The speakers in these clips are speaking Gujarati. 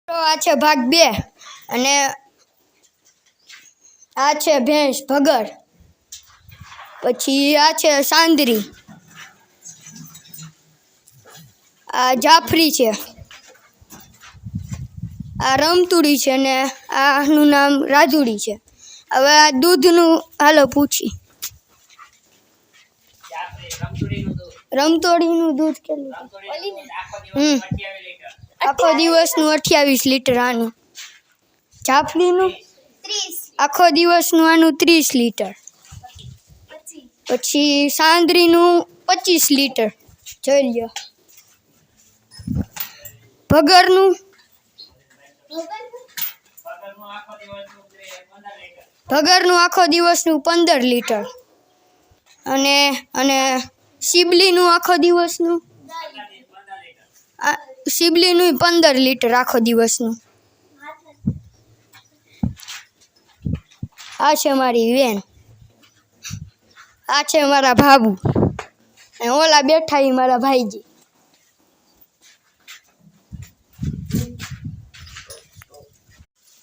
તો આ છે ભાગ 2 અને આ છે ભેંસ ભગર, પછી આ છે સાંદરી, આ જાફરી છે, આ રમતુડી છે ને આનું નામ રાજુડી છે. હવે આ દૂધનું હાલો પૂછી. રમતોડીનું દૂધ કેટલું? આખો દિવસનું 28 લીટર આનું. જાફરીનું 30. આખો દિવસનું આનું 30 લીટર. પછી સાંદરીનું 25 લીટર. જોઈ લ્યો. ભગરનું આખો દિવસનું 15 લીટર. અને શિબલીનું આખો દિવસનું શિબલીનું 15 લીટર આખો દિવસનું. આ છે મારી વેન, આ છે મારા ભાભુ, અને ઓલા બેઠા એ મારા ભાઈજી.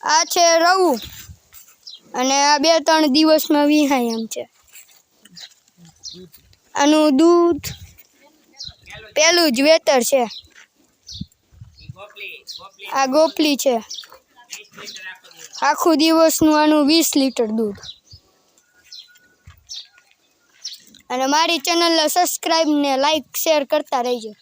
આ છે રવું, અને આ 2-3 દિવસમાં વિહાય એમ છે. આનું દૂધ પેલું જ વેતર છે. આ ગોપલી છે, આખું દિવસનું આનું 20 લીટર દૂધ. અને મારી ચેનલને સબસ્ક્રાઈબ ને લાઈક શેર કરતા રહેજો.